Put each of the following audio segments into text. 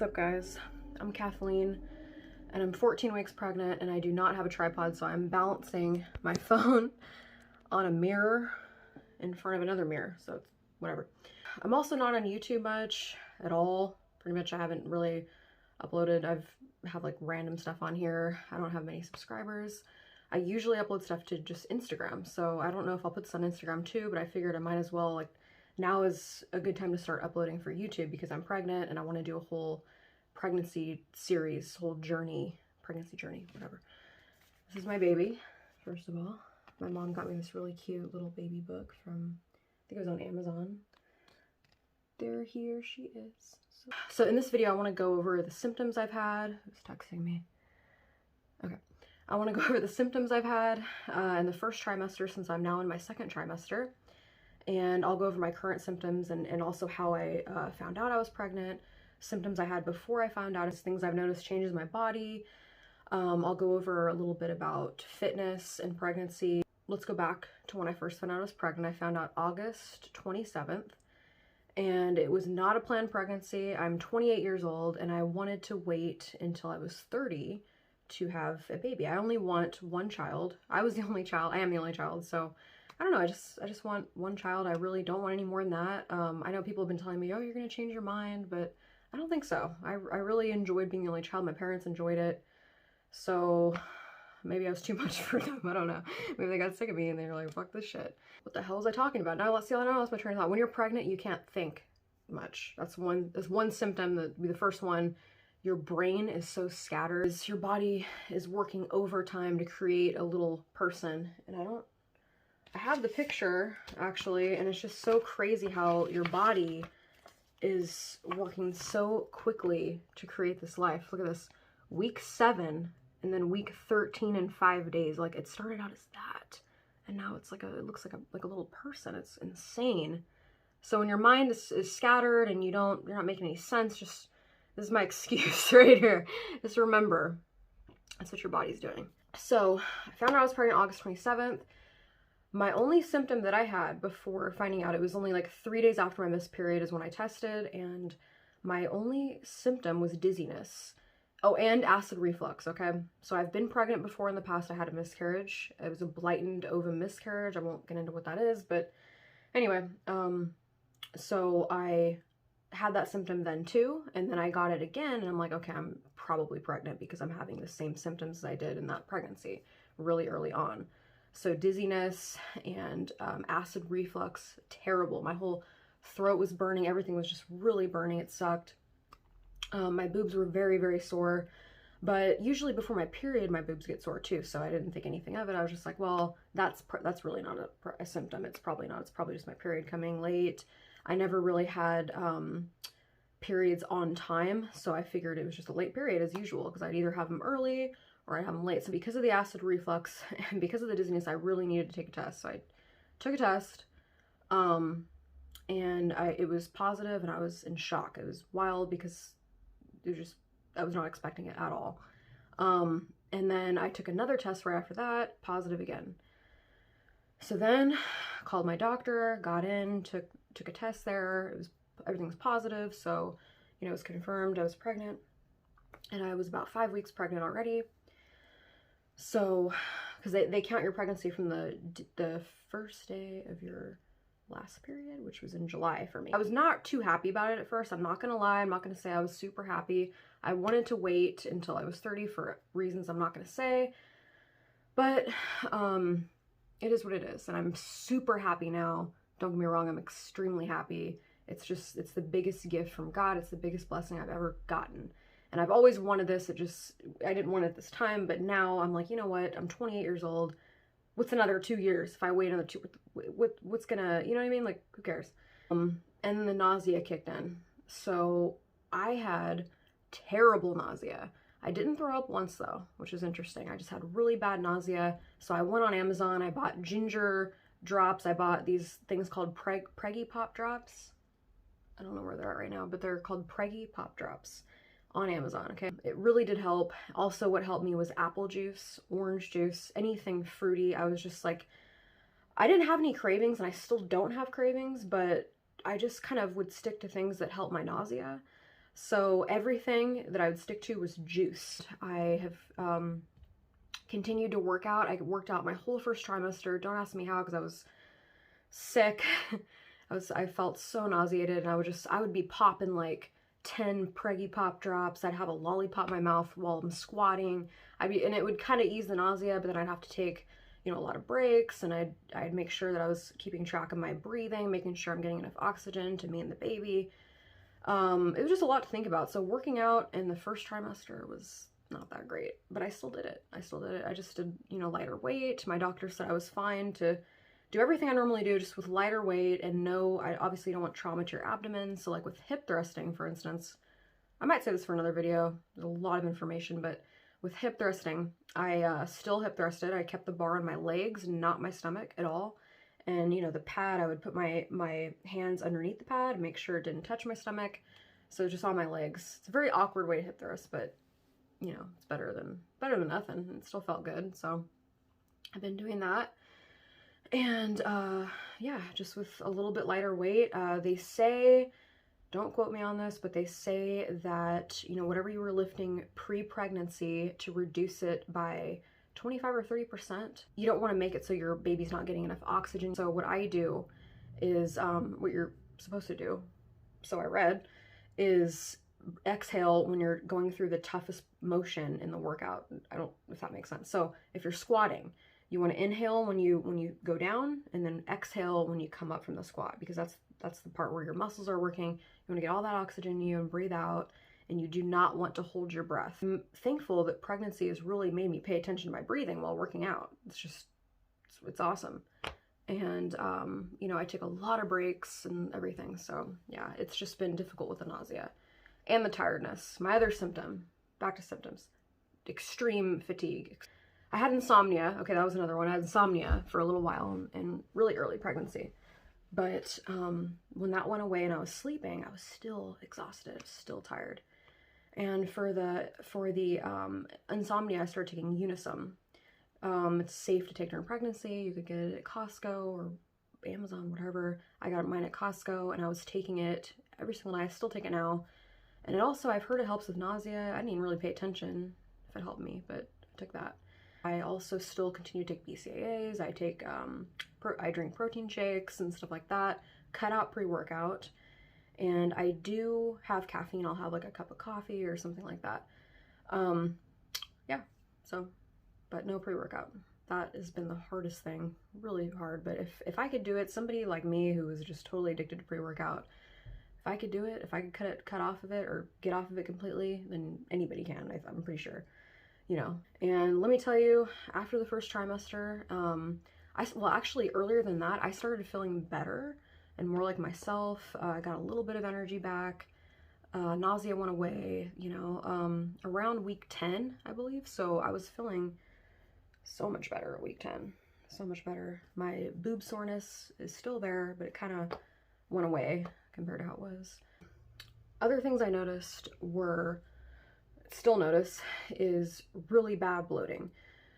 What's up, guys? I'm Kathleen and I'm 14 weeks pregnant and I do not have a tripod, so I'm balancing my phone on a mirror in front of another mirror, so it's whatever. I'm also not on YouTube much at all. Pretty much I haven't really uploaded. have like random stuff on here. I don't have many subscribers. I usually upload stuff to just Instagram, so I don't know if I'll put this on Instagram too, but I figured I might as well, like, now is a good time to start uploading for YouTube because I'm pregnant and I want to do a whole pregnancy series, whole journey, pregnancy journey, whatever. This is my baby, first of all. My mom got me this really cute little baby book from, I think it was on Amazon. There, here she is. So in this video, I want to go over the symptoms I've had. Who's texting me? Okay. I want to go over the symptoms I've had in the first trimester, since I'm now in my second trimester. And I'll go over my current symptoms and also how I found out I was pregnant, symptoms I had before I found out, things I've noticed changes in my body. I'll go over a little bit about fitness and pregnancy. Let's go back to when I first found out I was pregnant. I found out August 27th, and it was not a planned pregnancy. I'm 28 years old, and I wanted to wait until I was 30 to have a baby. I only want one child. I was the only child. I am the only child, so I don't know, I just want one child. I really don't want any more than that. I know people have been telling me, oh, you're gonna change your mind, but I don't think so. I really enjoyed being the only child. My parents enjoyed it. So maybe I was too much for them. I don't know. Maybe they got sick of me and they were like, fuck this shit. What the hell was I talking about? Now let's see, I lost my train of thought. When you're pregnant, you can't think much. That's one symptom, that be the first one. Your brain is so scattered. Your body is working overtime to create a little person. And I have the picture, actually, and it's just so crazy how your body is working so quickly to create this life. Look at this. Week 7, and then week 13 in 5 days. Like, it started out as that, and now it's like it looks like a little person. It's insane. So when your mind is scattered and you're not making any sense, this is my excuse right here. Just remember, that's what your body's doing. So I found out I was pregnant August 27th. My only symptom that I had before finding out, it was only like 3 days after my missed period is when I tested, and my only symptom was dizziness. Oh, and acid reflux, okay? So I've been pregnant before in the past. I had a miscarriage. It was a blighted ovum miscarriage. I won't get into what that is, but anyway, so I had that symptom then too, and then I got it again, and I'm like, okay, I'm probably pregnant because I'm having the same symptoms as I did in that pregnancy really early on. So dizziness and acid reflux, terrible. My whole throat was burning. Everything was just really burning. It sucked. My boobs were very, very sore. But usually before my period, my boobs get sore too. So I didn't think anything of it. I was just like, well, that's really not a symptom. It's probably not. It's probably just my period coming late. I never really had periods on time. So I figured it was just a late period as usual, because I'd either have them early or I have them late. So because of the acid reflux and because of the dizziness, I really needed to take a test. So I took a test, and it was positive, and I was in shock. It was wild because I was not expecting it at all. And then I took another test right after that, positive again. So then called my doctor, got in, took a test there. Everything was positive. So, it was confirmed I was pregnant, and I was about 5 weeks pregnant already. So, because they count your pregnancy from the first day of your last period, which was in July for me. I was not too happy about it at first. I'm not gonna lie. I'm not gonna say I was super happy. I wanted to wait until I was 30 for reasons I'm not gonna say, but it is what it is, and I'm super happy now. Don't get me wrong. I'm extremely happy. It's the biggest gift from God. It's the biggest blessing I've ever gotten. And I've always wanted this. I didn't want it this time, but now I'm like, you know what? I'm 28 years old. What's another 2 years? If I wait another 2, what's gonna, you know what I mean? Like, who cares? And then the nausea kicked in. So I had terrible nausea. I didn't throw up once though, which is interesting. I just had really bad nausea. So I went on Amazon. I bought ginger drops. I bought these things called Preggy Pop Drops. I don't know where they're at right now, but they're called Preggy Pop Drops on Amazon, okay? It really did help. Also, what helped me was apple juice, orange juice, anything fruity. I was just like, I didn't have any cravings, and I still don't have cravings, but I just kind of would stick to things that help my nausea. So everything that I would stick to was juice. I have continued to work out. I worked out my whole first trimester. Don't ask me how, because I was sick. I felt so nauseated, and I would be popping like 10 preggy pop drops. I'd have a lollipop in my mouth while I'm squatting. And it would kind of ease the nausea, but then I'd have to take, you know, a lot of breaks, and I'd make sure that I was keeping track of my breathing, making sure I'm getting enough oxygen to me and the baby. It was just a lot to think about. So working out in the first trimester was not that great, but I still did it. I just did, you know, lighter weight. My doctor said I was fine to do everything I normally do, just with lighter weight, and no, I obviously don't want trauma to your abdomen. So like with hip thrusting, for instance, I might say this for another video, there's a lot of information, but with hip thrusting, I still hip thrusted. I kept the bar on my legs, not my stomach at all. And, you know, the pad, I would put my hands underneath the pad, make sure it didn't touch my stomach. So just on my legs. It's a very awkward way to hip thrust, but, you know, it's better than nothing. It still felt good. So I've been doing that. And, yeah, just with a little bit lighter weight. They say, don't quote me on this, but they say that, you know, whatever you were lifting pre-pregnancy, to reduce it by 25 or 30%. You don't want to make it so your baby's not getting enough oxygen. So what I do is, what you're supposed to do, so I read, is exhale when you're going through the toughest motion in the workout. I don't know if that makes sense. So if you're squatting, you want to inhale when you go down, and then exhale when you come up from the squat, because that's the part where your muscles are working. You want to get all that oxygen in you and breathe out, and you do not want to hold your breath. I'm thankful that pregnancy has really made me pay attention to my breathing while working out. It's awesome. And, you know, I take a lot of breaks and everything. So yeah, it's just been difficult with the nausea and the tiredness. My other symptom, back to symptoms, extreme fatigue. I had insomnia. Okay, that was another one. I had insomnia for a little while in really early pregnancy. But when that went away and I was sleeping, I was still exhausted, still tired. And for the insomnia, I started taking Unisum. It's safe to take during pregnancy. You could get it at Costco or Amazon, whatever. I got mine at Costco, and I was taking it every single night. I still take it now. And it also, I've heard it helps with nausea. I didn't even really pay attention if it helped me, but I took that. I also still continue to take BCAAs. I drink protein shakes and stuff like that. Cut out pre-workout. And I do have caffeine. I'll have like a cup of coffee or something like that. Yeah, so, but no pre-workout. That has been the hardest thing, really hard. But if I could do it, somebody like me who was just totally addicted to pre-workout, if I could do it, if I could cut off of it or get off of it completely, then anybody can, I'm pretty sure. You know, and let me tell you, after the first trimester, well, actually earlier than that, I started feeling better and more like myself. I got a little bit of energy back. Nausea went away, you know, around week 10, I believe. So I was feeling so much better at week 10, so much better. My boob soreness is still there, but it kind of went away compared to how it was. Other things I noticed still notice is really bad bloating.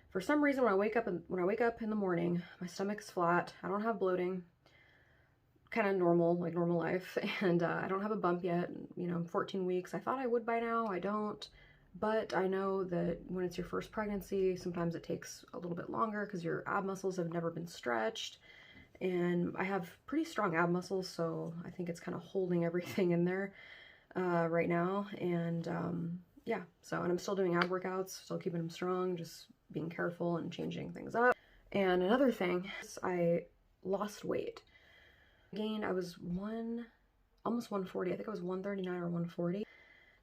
For some reason, when I wake up in the morning, my stomach's flat. I don't have bloating, kind of normal, like normal life, and I don't have a bump yet. You know, I'm 14 weeks. I thought I would by now. I don't, but I know that when it's your first pregnancy, sometimes it takes a little bit longer because your ab muscles have never been stretched, and I have pretty strong ab muscles, so I think it's kind of holding everything in there right now. And yeah, so, and I'm still doing ab workouts, still keeping them strong, just being careful and changing things up. And another thing is I lost weight. I was almost 140. I think I was 139 or 140.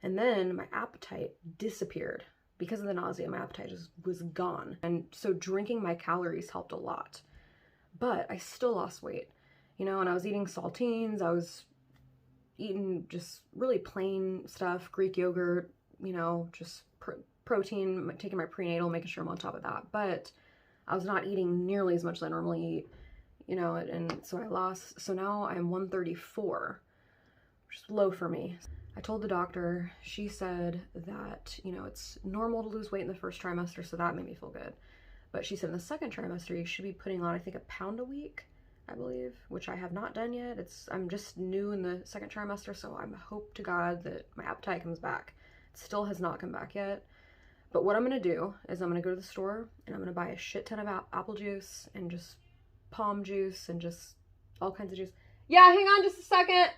And then my appetite disappeared. Because of the nausea, my appetite just was gone. And so drinking my calories helped a lot. But I still lost weight. You know, and I was eating saltines, I was eating just really plain stuff, Greek yogurt, you know, just protein, taking my prenatal, making sure I'm on top of that. But I was not eating nearly as much as I normally eat, you know, and so so now I'm 134, which is low for me. I told the doctor, she said that, you know, it's normal to lose weight in the first trimester, so that made me feel good. But she said in the second trimester, you should be putting on, I think, 1 pound a week, I believe, which I have not done yet. I'm just new in the second trimester, so I hope to God that my appetite comes back. It still has not come back yet. But what I'm gonna do is I'm gonna go to the store and I'm gonna buy a shit ton of apple juice and just palm juice and just all kinds of juice. Yeah, hang on just a second.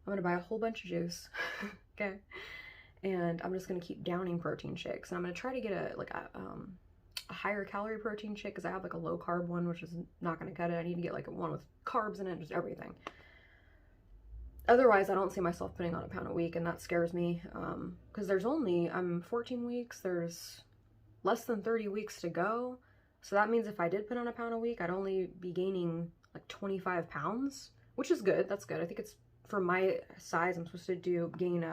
I'm gonna buy a whole bunch of juice, okay? And I'm just gonna keep downing protein shakes. And I'm gonna try to get a higher calorie protein shake because I have like a low carb one, which is not gonna cut it. I need to get like one with carbs in it, just everything. Otherwise, I don't see myself putting on a pound a week, and that scares me because I'm 14 weeks, there's less than 30 weeks to go. So that means if I did put on a pound a week, I'd only be gaining like 25 pounds, which is good. That's good. I think it's for my size, I'm supposed to gain,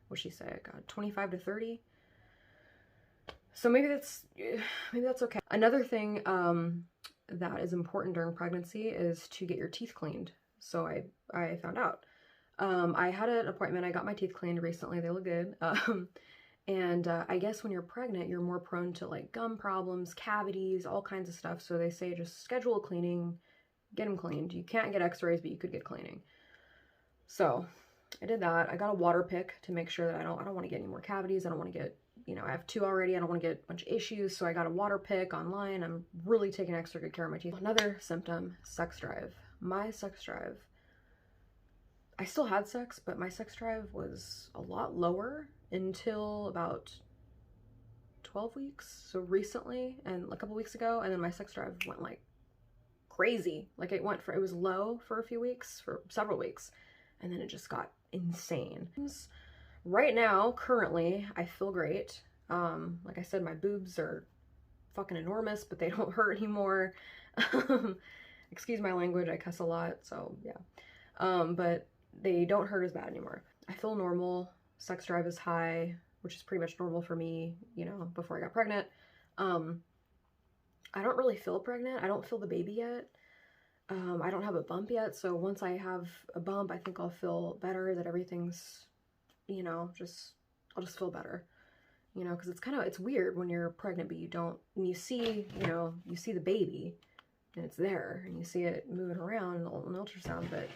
what'd she say? God, 25 to 30. So maybe that's okay. Another thing that is important during pregnancy is to get your teeth cleaned. So I found out. I had an appointment. I got my teeth cleaned recently. They look good. And I guess when you're pregnant, you're more prone to like gum problems, cavities, all kinds of stuff. So they say just schedule a cleaning, get them cleaned. You can't get x-rays, but you could get cleaning. So I did that. I got a water pick to make sure that I don't want to get any more cavities. I don't want to get, I have 2 already. I don't want to get a bunch of issues. So I got a water pick online. I'm really taking extra good care of my teeth. Another symptom, sex drive. My sex drive, I still had sex, but my sex drive was a lot lower until about 12 weeks. So recently and a couple weeks ago, and then my sex drive went like crazy. Like it was low for a few weeks, for several weeks, and then it just got insane. Right now, currently, I feel great. Like I said, my boobs are fucking enormous, but they don't hurt anymore. Excuse my language, I cuss a lot, so yeah. But they don't hurt as bad anymore. I feel normal. Sex drive is high, which is pretty much normal for me, before I got pregnant. I don't really feel pregnant. I don't feel the baby yet. I don't have a bump yet, so once I have a bump, I think I'll feel better, that everything's, I'll just feel better, because it's weird when you're pregnant, but and you see, you see the baby, and it's there, and you see it moving around in the ultrasound, but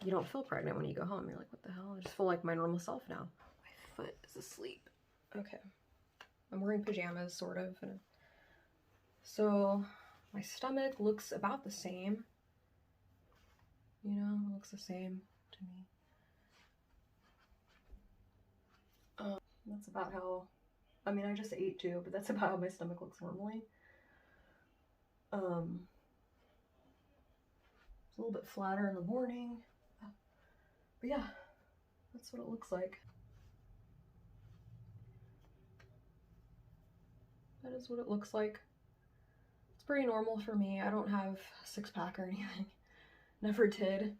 you don't feel pregnant when you go home. You're like, what the hell? I just feel like my normal self now. My foot is asleep. Okay. I'm wearing pajamas, sort of. So my stomach looks about the same. It looks the same to me. That's about how, I just ate too, but that's about how my stomach looks normally. It's a little bit flatter in the morning. But yeah, that's what it looks like. That is what it looks like. It's pretty normal for me. I don't have a six-pack or anything. Never did.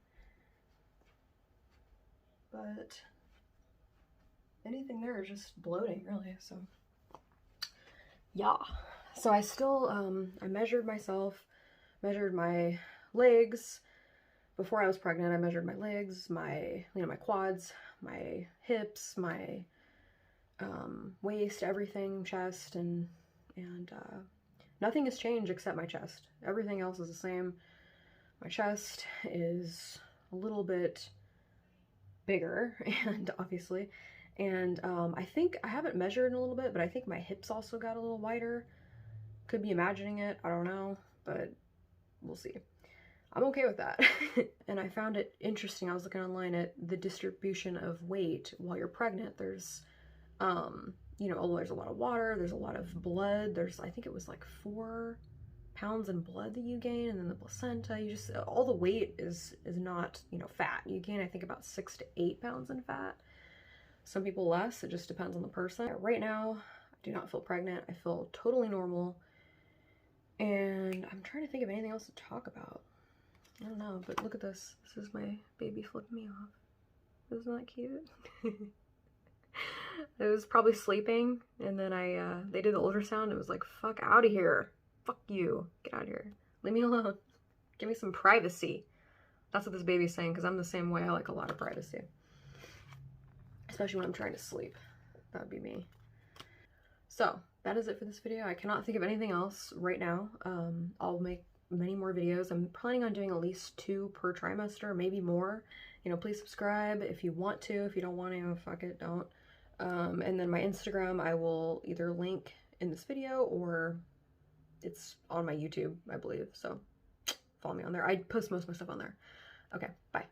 But anything there is just bloating, really, so. Yeah. So I still, I measured myself, measured my legs. Before I was pregnant, I measured my legs, my quads, my hips, my waist, everything, chest, and nothing has changed except my chest. Everything else is the same. My chest is a little bit bigger, and obviously, and I think I haven't measured in a little bit, but I think my hips also got a little wider. Could be imagining it, I don't know, but we'll see. I'm okay with that. And I found it interesting. I was looking online at the distribution of weight while you're pregnant. There's, there's a lot of water, there's a lot of blood. I think it was like 4 pounds in blood that you gain, and then the placenta, all the weight is not, fat. You gain, I think, about 6 to 8 pounds in fat. Some people less, it just depends on the person. Right now, I do not feel pregnant. I feel totally normal. And I'm trying to think of anything else to talk about. I don't know, but look at this. This is my baby flipping me off. Isn't that cute? It was probably sleeping, and then they did the ultrasound. It was like, fuck out of here. Fuck you. Get out of here. Leave me alone. Give me some privacy. That's what this baby's saying, because I'm the same way. I like a lot of privacy. Especially when I'm trying to sleep. That would be me. So, that is it for this video. I cannot think of anything else right now. I'll make many more videos. I'm planning on doing at least 2 per trimester, maybe more. You know, please subscribe if you want to. If you don't want to, fuck it, don't. And then my Instagram, I will either link in this video or it's on my YouTube, I believe. So follow me on there. I post most of my stuff on there. Okay, bye.